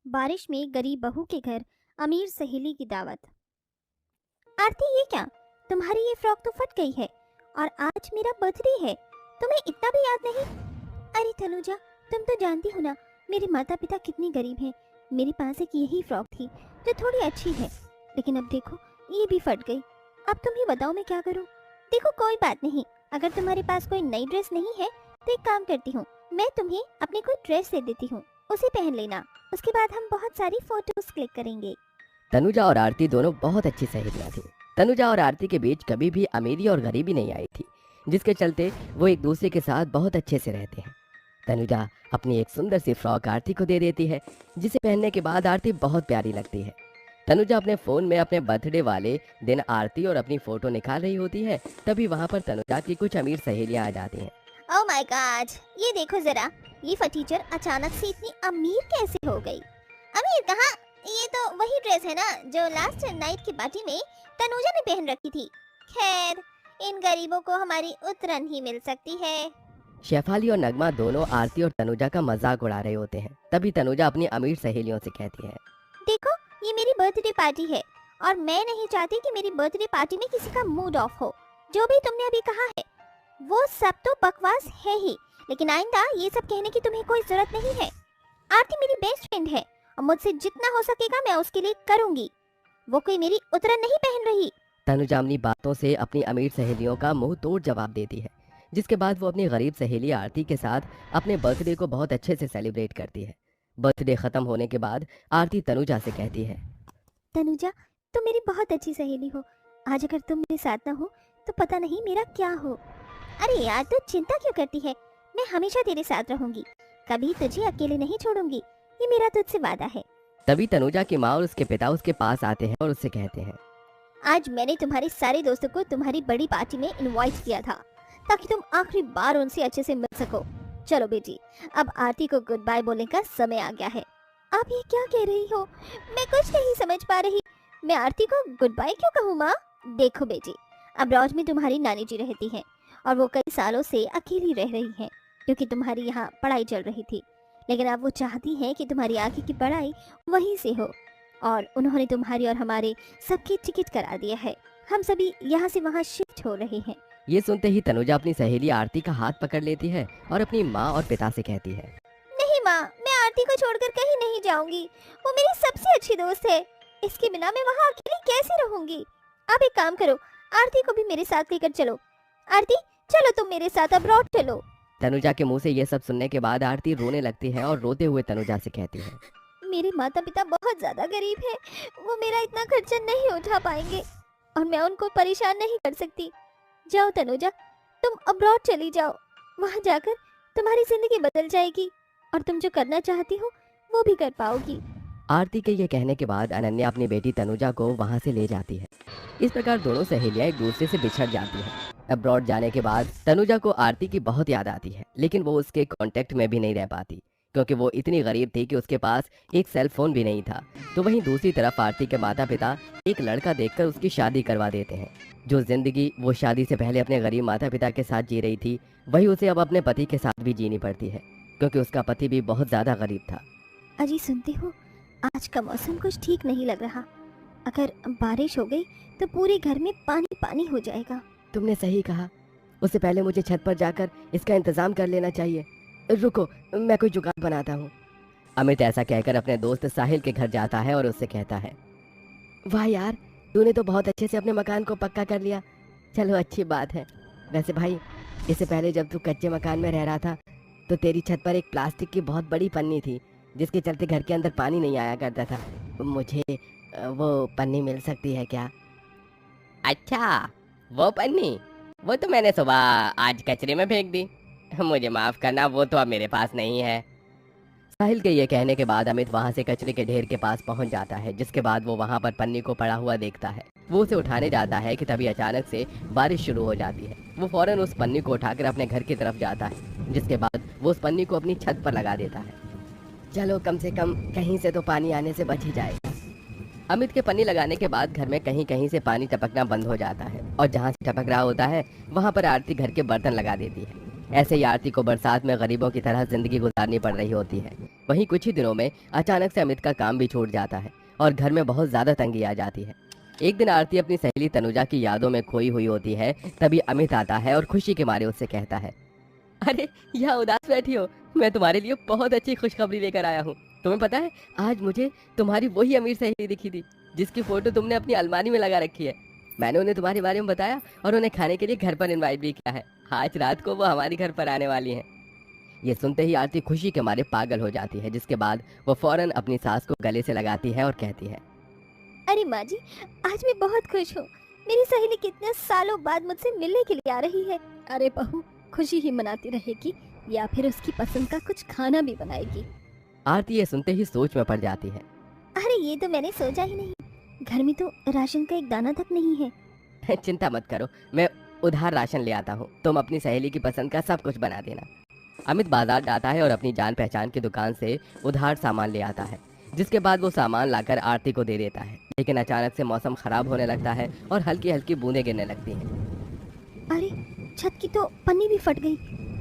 बारिश में गरीब बहू के घर अमीर सहेली की दावत। आरती, ये क्या? तुम्हारी ये फ्रॉक तो फट गई है और आज मेरा बर्थडे है, तुम्हें इतना भी याद नहीं? अरे तनुजा, तुम तो जानती हो ना मेरे माता पिता कितने गरीब हैं। मेरे पास एक यही फ्रॉक थी जो थोड़ी अच्छी है, लेकिन अब देखो ये भी फट गई। अब तुम ही बताओ मैं क्या करूं? देखो कोई बात नहीं, अगर तुम्हारे पास कोई नई ड्रेस नहीं है तो एक काम करती हूँ, मैं तुम्हें अपनी कोई ड्रेस दे देती हूँ, उसे पहन लेना। उसके बाद हम बहुत सारी फोटोज क्लिक करेंगे। तनुजा और आरती दोनों बहुत अच्छी सहेलियां थी। तनुजा और आरती के बीच कभी भी अमीरी और गरीबी नहीं आई थी, जिसके चलते वो एक दूसरे के साथ बहुत अच्छे से रहते हैं। तनुजा अपनी एक सुंदर सी फ्रॉक आरती को दे देती है, जिसे पहनने के बाद आरती बहुत प्यारी लगती है। तनुजा अपने फोन में अपने बर्थडे वाले दिन आरती और अपनी फोटो निकाल रही होती है, तभी वहाँ पर तनुजा की कुछ अमीर सहेलियां आ जाती हैं। ओह माय गॉड, ये देखो जरा, ये फटीचर अचानक से इतनी अमीर कैसे हो गई? अमीर कहाँ? ये तो वही ड्रेस है ना जो लास्ट नाइट की पार्टी में तनुजा ने पहन रखी थी। खैर, इन गरीबों को हमारी उतरन ही मिल सकती है। शेफाली और नगमा दोनों आरती और तनुजा का मजाक उड़ा रहे होते हैं, तभी तनुजा अपनी अमीर सहेलियों से कहती है, देखो, ये मेरी बर्थडे पार्टी है और मैं नहीं चाहती कि मेरी बर्थडे पार्टी में किसी का मूड ऑफ हो। जो भी तुमने अभी कहा है वो सब तो बकवास है ही, लेकिन आइंदा ये सब कहने की तुम्हें कोई जरूरत नहीं है। आरती मेरी बेस्ट फ्रेंड है और मुझसे जितना हो सकेगा मैं उसके लिए करूंगी। वो कोई मेरी उतरन नहीं पहन रही। तनुजा अपनी बातों से अपनी अमीर सहेलियों का मुंह तोड़ जवाब देती है, जिसके बाद वो अपनी गरीब सहेली आरती के साथ अपने बर्थडे को बहुत अच्छे से सेलिब्रेट करती है। बर्थडे खत्म होने के बाद आरती तनुजा से कहती है, तनुजा, तुम मेरी बहुत अच्छी सहेली हो। आज अगर तुम मेरे साथ ना हो तो पता नहीं मेरा क्या हो। अरे यार, तू चिंता क्यों करती है? मैं हमेशा तेरे साथ रहूंगी, कभी तुझे अकेले नहीं छोड़ूंगी, ये मेरा तुझसे वादा है। तभी तनुजा की माँ और उसके पिता उसके पास आते हैं और उससे कहते हैं, आज मैंने तुम्हारे सारे दोस्तों को तुम्हारी बड़ी पार्टी में इनवाइट किया था ताकि तुम आखिरी बार उनसे अच्छे से मिल सको। चलो बेटी, अब आरती को गुड बाय बोलने का समय आ गया है। आप ये क्या कह रही हो? मैं कुछ नहीं समझ पा रही। मैं आरती को गुड बाय क्यों कहूँ माँ? देखो बेटी, अब लॉज में तुम्हारी नानी जी रहती हैं और वो कई सालों से अकेली रह रही हैं क्योंकि तुम्हारी यहाँ पढ़ाई चल रही थी, लेकिन अब वो चाहती हैं कि तुम्हारी आगे की पढ़ाई वहीं से हो और उन्होंने तुम्हारी और हमारे सबकी टिकट करा दिया है। हम सभी यहाँ से वहाँ शिफ्ट हो रहे हैं। ये सुनते ही तनुजा अपनी सहेली आरती का हाथ पकड़ लेती है और अपनी माँ और पिता से कहती है, नहीं माँ, मैं आरती को छोड़कर कहीं नहीं जाऊंगी। वो मेरी सबसे अच्छी दोस्त है। इसके बिना मैं वहाँ अकेली कैसे रहूंगी? आप एक काम करो, आरती को भी मेरे साथ लेकर चलो। आरती, चलो तुम मेरे साथ अब्रॉड चलो। तनुजा के मुंह से ये सब सुनने के बाद आरती रोने लगती है और रोते हुए तनुजा से कहती है, मेरे माता पिता बहुत ज्यादा गरीब हैं, वो मेरा इतना खर्चा नहीं उठा पाएंगे और मैं उनको परेशान नहीं कर सकती। जाओ तनुजा, तुम अब्रॉड चली जाओ, वहाँ जाकर तुम्हारी जिंदगी बदल जाएगी और तुम जो करना चाहती हो वो भी कर पाओगी। आरती के ये कहने के बाद अनन्या अपनी बेटी तनुजा को वहाँ से ले जाती है। इस प्रकार दोनों सहेलियां एक दूसरे से बिछड़ जाती हैं। अब्रॉड जाने के बाद तनुजा को आरती की बहुत याद आती है, लेकिन वो उसके कांटेक्ट में भी नहीं रह पाती क्योंकि वो इतनी गरीब थी कि उसके पास एक सेल फोन भी नहीं था। तो वहीं दूसरी तरफ आरती के माता पिता एक लड़का देखकर उसकी शादी करवा देते हैं। जो जिंदगी वो शादी से पहले अपने गरीब माता पिता के साथ जी रही थी, वही उसे अब अपने पति के साथ भी जीनी पड़ती है क्योंकि उसका पति भी बहुत ज्यादा गरीब था। अजी सुनते हो, आज का मौसम कुछ ठीक नहीं लग रहा। अगर बारिश हो गई तो पूरे घर में पानी पानी हो जाएगा। तुमने सही कहा, उससे पहले मुझे छत पर जाकर इसका इंतजाम कर लेना चाहिए। रुको, मैं कोई जुगाड़ बनाता हूँ। अमित ऐसा कहकर अपने दोस्त साहिल के घर जाता है और उससे कहता है, वाह यार, तूने तो बहुत अच्छे से अपने मकान को पक्का कर लिया। चलो अच्छी बात है। वैसे भाई, इससे पहले जब तू कच्चे मकान में रह रहा था तो तेरी छत पर एक प्लास्टिक की बहुत बड़ी पन्नी थी जिसके चलते घर के अंदर पानी नहीं आया करता था। मुझे वो पन्नी मिल सकती है क्या? अच्छा, वो पन्नी? वो तो मैंने सुबह आज कचरे में फेंक दी। मुझे माफ करना, वो तो अब मेरे पास नहीं है। साहिल के ये कहने के बाद अमित वहाँ से कचरे के ढेर के पास पहुँच जाता है, जिसके बाद वो वहाँ पर पन्नी को पड़ा हुआ देखता है। वो उसे उठाने जाता है कि तभी अचानक से बारिश शुरू हो जाती है। वो फौरन उस पन्नी को उठाकर अपने घर की तरफ जाता है, जिसके बाद वो उस पन्नी को अपनी छत पर लगा देता है। चलो, कम से कम कहीं से तो पानी आने से बच ही जाएगा। अमित के पन्नी लगाने के बाद घर में कहीं कहीं से पानी टपकना बंद हो जाता है और जहाँ से टपक रहा होता है वहाँ पर आरती घर के बर्तन लगा देती है। ऐसे ही आरती को बरसात में गरीबों की तरह जिंदगी गुजारनी पड़ रही होती है। वहीं कुछ ही दिनों में अचानक से अमित का काम भी छूट जाता है और घर में बहुत ज्यादा तंगी आ जाती है। एक दिन आरती अपनी सहेली तनुजा की यादों में खोई हुई होती है। तभी अमित आता है और खुशी के मारे उससे कहता है, अरे यहाँ उदास बैठी हो, मैं तुम्हारे लिए बहुत अच्छी खुशखबरी लेकर आया हूँ। तुम्हें पता है, आज मुझे तुम्हारी वही अमीर सहेली दिखी थी जिसकी फोटो तुमने अपनी अलमारी में लगा रखी है। मैंने उन्हें तुम्हारे बारे में बताया और उन्हें खाने के लिए घर पर इनवाइट भी किया है। आज रात को वो हमारे घर पर आने वाली हैं। ये सुनते ही आरती खुशी के मारे पागल हो जाती है, जिसके बाद वो फौरन अपनी सास को गले से लगाती है और कहती है, अरे माँ जी, आज मैं बहुत खुश हूँ। मेरी सहेली कितने सालों बाद मुझसे मिलने के लिए आ रही है। अरे बहू, खुशी ही मनाती रहेगी या फिर उसकी पसंद का कुछ खाना भी बनाएगी। आरती ये सुनते ही सोच में पड़ जाती है। अरे ये तो मैंने सोचा ही नहीं, घर में तो राशन का एक दाना तक नहीं है। चिंता मत करो, मैं उधार राशन ले आता हूँ, तुम अपनी सहेली की पसंद का सब कुछ बना देना। अमित बाजार जाता है और अपनी जान पहचान की दुकान से उधार सामान ले आता है, जिसके बाद वो सामान लाकर आरती को दे देता है। लेकिन अचानक से मौसम खराब होने लगता है और हल्की हल्की बूंदें गिरने लगती हैं। अरे छत की तो पन्नी भी फट गई।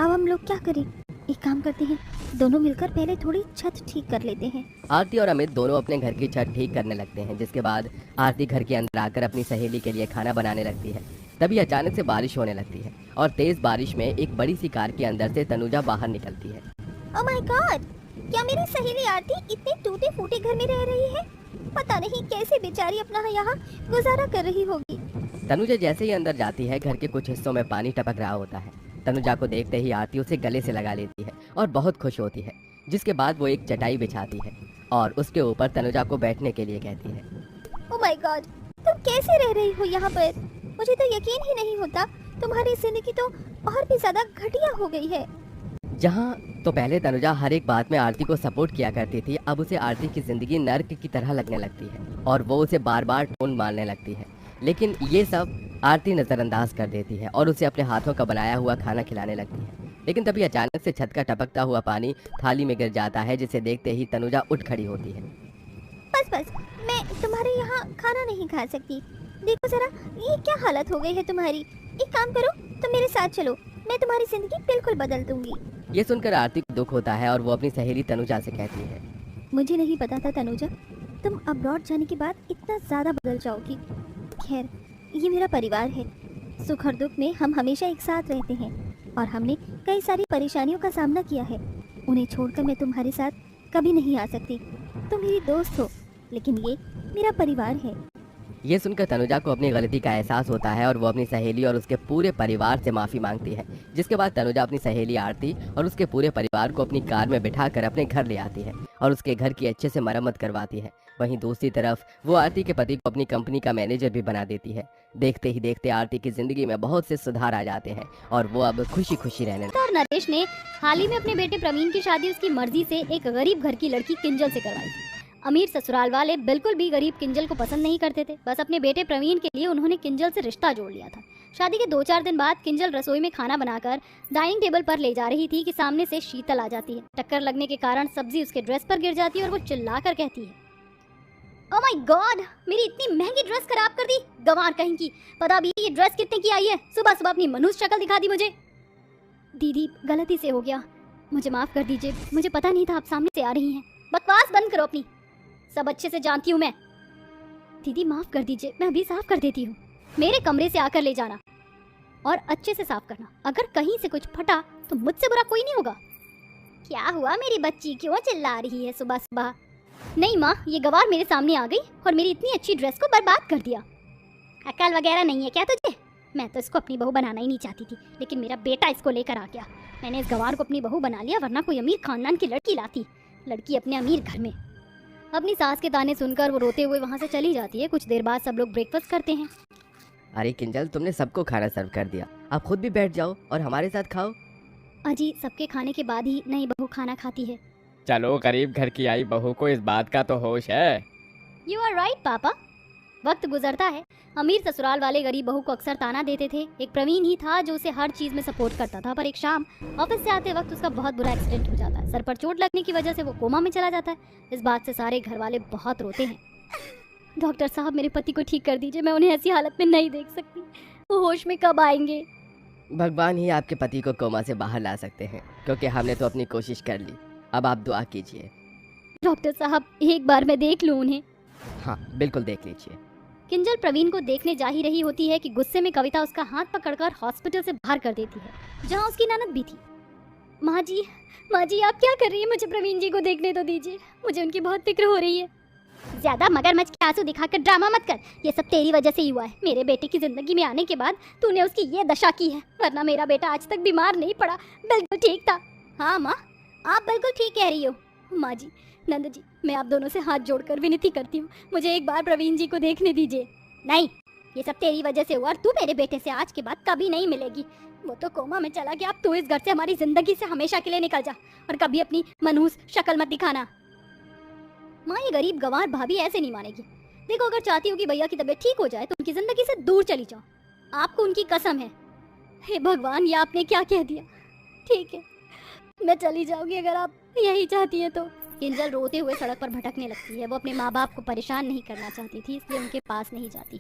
अब हम लोग क्या करें? एक काम करते हैं, दोनों मिलकर पहले थोड़ी छत ठीक कर लेते हैं। आरती और अमित दोनों अपने घर की छत ठीक करने लगते हैं, जिसके बाद आरती घर के अंदर आकर अपनी सहेली के लिए खाना बनाने लगती है। तभी अचानक से बारिश होने लगती है और तेज बारिश में एक बड़ी सी कार के अंदर से तनुजा बाहर निकलती है। Oh my God! क्या मेरी सहेली आरती इतने टूटे फूटे घर में रह रही है? पता नहीं कैसे बेचारी अपना यहाँ गुजारा कर रही होगी। तनुजा जैसे ही अंदर जाती है, घर के कुछ हिस्सों में पानी टपक रहा होता है। तनुजा को देखते ही आरती उसे गले से लगा लेती है और बहुत खुश होती है, जिसके बाद वो एक चटाई बिछाती है और उसके ऊपर तनुजा को बैठने के लिए कहती है। Oh my God! तुम कैसे रह रही हो यहाँ पर? मुझे तो यकीन ही नहीं होता, तुम्हारी जिंदगी तो और भी ज्यादा घटिया हो गई है। जहाँ तो पहले तनुजा हर एक बात में आरती को सपोर्ट किया करती थी, अब उसे आरती की जिंदगी नर्क की तरह लगने लगती है और वो उसे बार बार टोन मारने लगती है। लेकिन ये सब आरती नजरअंदाज कर देती है और उसे अपने हाथों का बनाया हुआ खाना खिलाने लगती है। लेकिन तभी अचानक से छत का टपकता हुआ पानी थाली में गिर जाता है, जिसे देखते ही तनुजा उठ खड़ी होती है। बस बस, मैं तुम्हारे यहाँ खाना नहीं खा सकती। देखो जरा, ये क्या हालत हो गई है तुम्हारी। एक काम करो, तुम मेरे साथ चलो, मैं तुम्हारी जिंदगी बिल्कुल बदल दूंगी। ये सुनकर आरती को दुख होता है और वो अपनी सहेली तनुजा से कहती है, मुझे नहीं पता था तनुजा, तुम अब्रॉड जाने के बाद इतना ज्यादा बदल जाओगी। खैर, ये मेरा परिवार है, सुख और दुख में हम हमेशा एक साथ रहते हैं और हमने कई सारी परेशानियों का सामना किया है। उन्हें छोड़कर मैं तुम्हारे साथ कभी नहीं आ सकती। तुम मेरी दोस्त हो, लेकिन ये मेरा परिवार है। ये सुनकर तनुजा को अपनी गलती का एहसास होता है और वो अपनी सहेली और उसके पूरे परिवार से माफी मांगती है, जिसके बाद तनुजा अपनी सहेली आरती और उसके पूरे परिवार को अपनी कार में बिठाकर अपने घर ले आती है और उसके घर की अच्छे से मरम्मत करवाती है। वहीं दूसरी तरफ वो आरती के पति को अपनी कंपनी का मैनेजर भी बना देती है। देखते ही देखते आरती की जिंदगी में बहुत से सुधार आ जाते हैं और वो अब खुशी खुशी रहने लगती है। और नरेश ने हाल ही में अपने बेटे प्रवीण की शादी उसकी मर्जी से एक गरीब घर की लड़की किंजल से करवाई थी। अमीर ससुराल वाले बिल्कुल भी गरीब किंजल को पसंद नहीं करते थे। बस अपने बेटे प्रवीण के लिए उन्होंने किंजल से रिश्ता जोड़ लिया था। शादी के 2-4 दिन बाद किंजल रसोई में खाना बनाकर डाइनिंग टेबल पर ले जा रही थी कि सामने से शीतल आ जाती है। टक्कर लगने के कारण सब्जी उसके ड्रेस पर गिर जाती है और वो चिल्लाकर कहती है, ओह माय गॉड, मेरी इतनी महंगी ड्रेस खराब कर दी, गंवार कहीं की। पता भी ये ड्रेस कितने की आई है? सुबह सुबह अपनी मनुष्य शक्ल दिखा दी मुझे। दीदी, गलती से हो गया, मुझे माफ कर दीजिए, मुझे पता नहीं था आप सामने से आ रही हैं। बकवास बंद करो अपनी, सब अच्छे से जानती हूँ मैं। दीदी माफ कर दीजिए, मैं अभी साफ कर देती हूँ। मेरे कमरे से आकर ले जाना और अच्छे से साफ करना। अगर कहीं से कुछ फटा तो मुझसे बुरा कोई नहीं होगा। क्या हुआ मेरी बच्ची, क्यों चिल्ला रही है सुबह सुबह? नहीं माँ, ये गवार मेरे सामने आ गई और मेरी इतनी अच्छी ड्रेस को बर्बाद कर दिया। अकल वगैरह नहीं है क्या तुझे? मैं तो इसको अपनी बहू बनाना ही नहीं चाहती थी, लेकिन मेरा बेटा इसको लेकर आ गया। मैंने इस गवार को अपनी बहू बना लिया, वरना कोई अमीर खानदान की लड़की लाती। लड़की अपने अमीर घर में। अपनी सास के ताने सुनकर वो रोते हुए वहाँ से चली जाती है। कुछ देर बाद सब लोग ब्रेकफास्ट करते हैं। अरे किंजल, तुमने सबको खाना सर्व कर दिया, आप खुद भी बैठ जाओ और हमारे साथ खाओ। अजी, सबके खाने के बाद ही नई बहू खाना खाती है। चलो, गरीब घर की आई बहू को इस बात का तो होश है। यू आर राइट पापा। वक्त गुजरता है। अमीर ससुराल वाले गरीब बहू को अक्सर ताना देते थे। एक प्रवीण ही था जो उसे हर चीज में सपोर्ट करता था, पर एक शाम ऑफिस से आते वक्त उसका बहुत बुरा एक्सीडेंट हो जाता है। सर पर चोट लगने की वजह से वो कोमा में चला जाता है। इस बात से सारे घर वाले बहुत रोते हैं। डॉक्टर साहब, मेरे पति को ठीक कर दीजिए, मैं उन्हें ऐसी हालत में नहीं देख सकती। वो होश में कब आएंगे? भगवान ही आपके पति को कोमा से बाहर ला सकते हैं, क्योंकि हमने तो अपनी कोशिश कर ली। अब आप दुआ कीजिए डॉक्टर साहब, एक बार मैं देख लूं उन्हें। हाँ बिल्कुल देख लीजिए। किंजल प्रवीण को देखने जा ही रही होती है कि गुस्से में कविता उसका हाथ पकड़कर हॉस्पिटल से बाहर कर देती है, जहाँ उसकी ननद भी थी। माँ जी आप क्या कर रही है? मुझे प्रवीण जी को देखने तो दीजिए, मुझे उनकी बहुत फिक्र हो रही है। ज्यादा मगरमच्छ के आंसू दिखाकर ड्रामा मत कर, ये सब तेरी वजह से ही हुआ है। मेरे बेटे की जिंदगी में आने के बाद तूने उसकी ये दशा की है, वरना मेरा बेटा आज तक बीमार नहीं पड़ा, बिल्कुल ठीक था। हाँ माँ, आप बिल्कुल ठीक कह रही हो। माँ जी, नंद जी, मैं आप दोनों से हाथ जोड़कर विनती करती हूँ, मुझे एक बार प्रवीण जी को देखने दीजिए। नहीं, ये सब तेरी वजह से हुआ और तू मेरे बेटे से आज के बाद कभी नहीं मिलेगी। वो तो कोमा में चला गया, अब तू इस घर से हमारी जिंदगी से हमेशा के लिए निकल जा और कभी अपनी मनहूस शक्ल मत दिखाना। माँ, ये गरीब गंवार भाभी ऐसे नहीं मानेगी। देखो, अगर चाहती हो कि भैया की तबीयत ठीक हो जाए तो उनकी जिंदगी से दूर चली जाओ, आपको उनकी कसम है। हे भगवान, ये आपने क्या कह दिया? ठीक है, मैं चली जाऊंगी अगर आप यही चाहती हैं तो। किंजल रोते हुए सड़क पर भटकने लगती है। वो अपने माँ बाप को परेशान नहीं करना चाहती थी, इसलिए उनके पास नहीं जाती।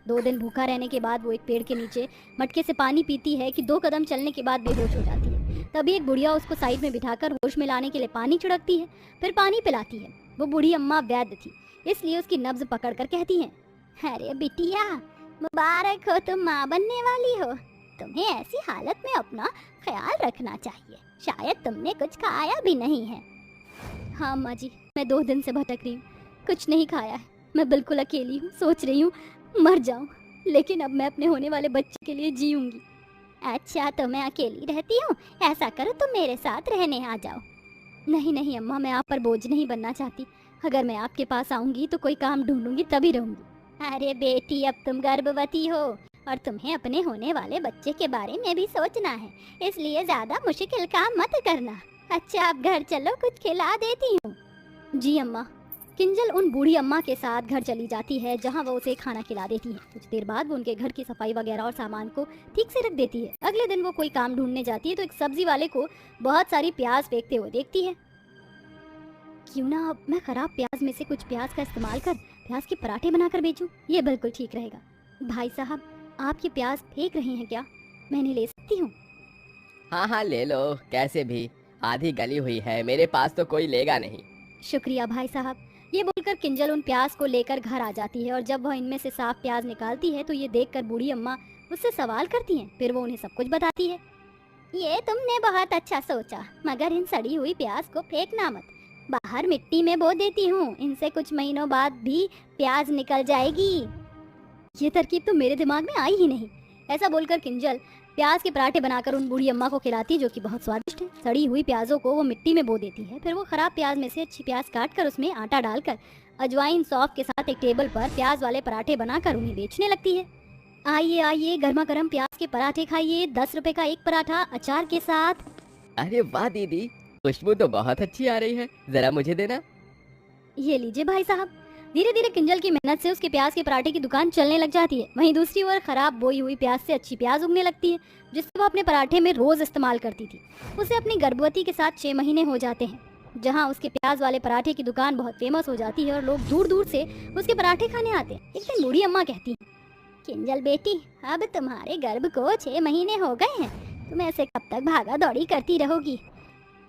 2 दिन भूखा रहने के बाद वो एक पेड़ के नीचे मटके से पानी पीती है कि 2 कदम चलने के बाद बेहोश हो जाती है। तभी एक बुढ़िया उसको साइड में बिठाकर होश में लाने के लिए पानी छिड़कती है, फिर पानी पिलाती है। वो बूढ़ी अम्मा वैद्य थी, इसलिए उसकी नब्ज पकड़कर कहती हैं, अरे बिटिया, मुबारक हो, तुम माँ बनने वाली हो। तुम्हें ऐसी हालत में अपना ख्याल रखना चाहिए, शायद तुमने कुछ खाया भी नहीं है। हाँ माँ जी, मैं 2 दिन से भटक रही हूँ, कुछ नहीं खाया है। मैं बिल्कुल अकेली हूँ, सोच रही हूँ मर जाऊँ, लेकिन अब मैं अपने होने वाले बच्चे के लिए जीऊंगी। अच्छा, तो मैं अकेली रहती हूँ, ऐसा करो तुम मेरे साथ रहने आ जाओ। नहीं नहीं अम्मा, मैं आप पर बोझ नहीं बनना चाहती। अगर मैं आपके पास आऊंगी तो कोई काम ढूंढूंगी तभी रहूंगी। अरे बेटी, अब तुम गर्भवती हो और तुम्हें अपने होने वाले बच्चे के बारे में भी सोचना है, इसलिए ज्यादा मुश्किल काम मत करना। अच्छा, अब घर चलो, कुछ खिला देती हूँ। जी अम्मा। किंजल उन बूढ़ी अम्मा के साथ घर चली जाती है, जहाँ वो उसे खाना खिला देती है। कुछ देर बाद वो उनके घर की सफाई वगैरह और सामान को ठीक से रख देती है। अगले दिन वो कोई काम ढूंढने जाती है तो एक सब्जी वाले को बहुत सारी प्याज फेंकते हुए देखती है। क्यों ना अब मैं खराब प्याज में से कुछ प्याज का इस्तेमाल कर प्याज के पराठे बनाकर बेचूं, ये बिल्कुल ठीक रहेगा। भाई साहब, आप ये प्याज फेंक रहे हैं क्या? मैंने ले सकती हूँ? हाँ हाँ ले लो, कैसे भी, आधी गली हुई है, मेरे पास तो कोई लेगा नहीं। शुक्रिया भाई साहब। ये बोलकर किंजल उन प्याज को लेकर घर आ जाती है और जब वह इनमें से साफ प्याज निकालती है तो ये देखकर बूढ़ी अम्मा उससे सवाल करती हैं। फिर वो उन्हें सब कुछ बताती है। ये तुमने बहुत अच्छा सोचा, मगर इन सड़ी हुई प्याज को फेंकना मत, बाहर मिट्टी में बो देती हूँ, इनसे कुछ महीनों बाद भी प्याज निकल जाएगी। ये तरकीब तो मेरे दिमाग में आई ही नहीं। ऐसा बोलकर किंजल प्याज के पराठे बनाकर उन बूढ़ी अम्मा को खिलाती है, जो कि बहुत स्वादिष्ट है। सड़ी हुई प्याजों को वो मिट्टी में बो देती है, फिर वो खराब प्याज में से अच्छी प्याज काटकर उसमें आटा डालकर अजवाइन सौंफ के साथ एक टेबल पर प्याज वाले पराठे बनाकर उन्हें बेचने लगती है। आइए आइए, गर्मा गर्म प्याज के पराठे खाइए, 10 रुपए का एक पराठा अचार के साथ। अरे वाह दीदी, खुशबू तो बहुत अच्छी आ रही है, जरा मुझे देना। ये लीजिए भाई साहब। धीरे धीरे किंजल की मेहनत से उसके प्याज के पराठे की दुकान चलने लग जाती है। वहीं दूसरी ओर खराब बोई हुई प्याज से अच्छी प्याज उगने लगती है, जिससे वो अपने पराठे में रोज इस्तेमाल करती थी। उसे अपनी गर्भवती के साथ 6 महीने हो जाते हैं, जहां उसके प्याज वाले पराठे की दुकान बहुत फेमस हो जाती है और लोग दूर दूर से उसके पराठे खाने आते हैं। एक दिन बूढ़ी अम्मा कहती है, किंजल बेटी, अब तुम्हारे गर्भ को 6 महीने हो गए हैं, तुम ऐसे कब तक भागा दौड़ी करती रहोगी?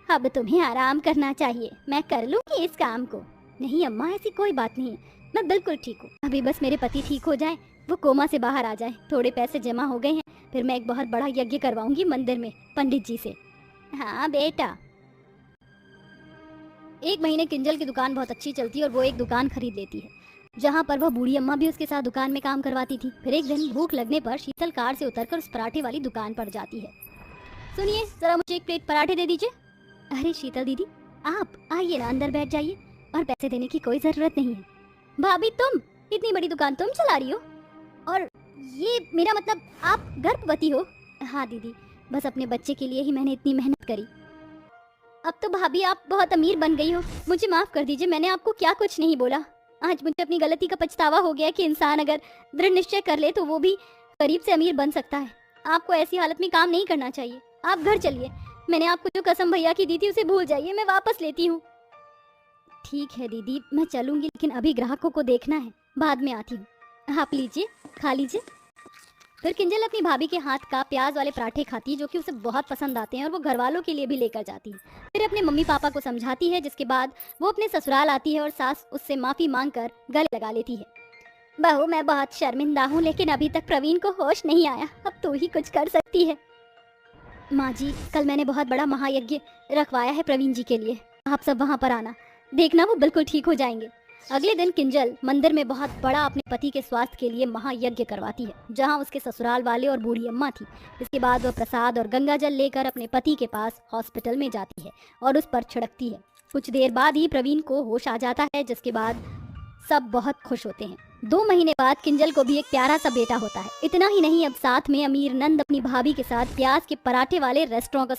अब तुम्हें आराम करना चाहिए, मैं कर लूंगी इस काम को। नहीं अम्मा, ऐसी कोई बात नहीं है, मैं बिल्कुल ठीक हूँ। अभी बस मेरे पति ठीक हो जाएं, वो कोमा से बाहर आ जाएं, थोड़े पैसे जमा हो गए हैं, फिर मैं एक बहुत बड़ा यज्ञ करवाऊंगी मंदिर में पंडित जी से। हाँ बेटा। 1 महीने किंजल की दुकान बहुत अच्छी चलती है और वो एक दुकान खरीद लेती है, जहाँ पर वह बूढ़ी अम्मा भी उसके साथ दुकान में काम करवाती थी। फिर एक दिन भूख लगने पर शीतल कार से उतरकर उस पराठे वाली दुकान पर जाती है। सुनिए, जरा मुझे 1 प्लेट पराठे दे दीजिए। अरे शीतल दीदी, आप आइए ना, अंदर बैठ जाइए, और पैसे देने की कोई जरूरत नहीं है। भाभी, तुम इतनी बड़ी दुकान तुम चला रही हो, और ये मेरा मतलब आप गर्भवती हो? हाँ दीदी, बस अपने बच्चे के लिए ही मैंने इतनी मेहनत करी। अब तो भाभी आप बहुत अमीर बन गई हो, मुझे माफ कर दीजिए, मैंने आपको क्या कुछ नहीं बोला। आज मुझे अपनी गलती का पछतावा हो गया कि इंसान अगर दृढ़ निश्चय कर ले तो वो भी गरीब से अमीर बन सकता है। आपको ऐसी हालत में काम नहीं करना चाहिए, आप घर चलिए। मैंने आपको जो कसम भैया की दी थी उसे भूल जाइए, मैं वापस लेती हूँ। ठीक है दीदी, मैं चलूंगी, लेकिन अभी ग्राहकों को देखना है, बाद में आती हूँ। आप लीजिए, खा लीजिए। फिर किंजल अपनी भाभी के हाथ का प्याज वाले पराठे खाती है जो कि उसे बहुत पसंद आते हैं और वो घर वालों के लिए भी लेकर जाती है। फिर अपने मम्मी पापा को समझाती है, जिसके बाद वो अपने ससुराल आती है और सास उससे माफी मांगकर गले लगा लेती है। बहू, मैं बहुत शर्मिंदा हूँ, लेकिन अभी तक प्रवीण को होश नहीं आया, अब तू ही कुछ कर सकती है। माँ जी, कल मैंने बहुत बड़ा महायज्ञ रखवाया है प्रवीण जी के लिए, आप सब वहाँ पर आना, देखना वो बिल्कुल ठीक हो जाएंगे। अगले दिन किंजल मंदिर में बहुत बड़ा अपने पति के स्वास्थ्य के लिए महायज्ञ करवाती है, जहाँ उसके ससुराल वाले और बूढ़ी अम्मा थी। इसके बाद वह प्रसाद और गंगा जल लेकर अपने पति के पास हॉस्पिटल में जाती है और उस पर छिड़कती है। कुछ देर बाद ही प्रवीण को होश आ जाता है, जिसके बाद सब बहुत खुश होते हैं। 2 महीने बाद किंजल को भी एक प्यारा सा बेटा होता है। इतना ही नहीं, अब साथ में अमीर नंद अपनी भाभी के साथ प्याज के पराठे वाले रेस्टोरेंट को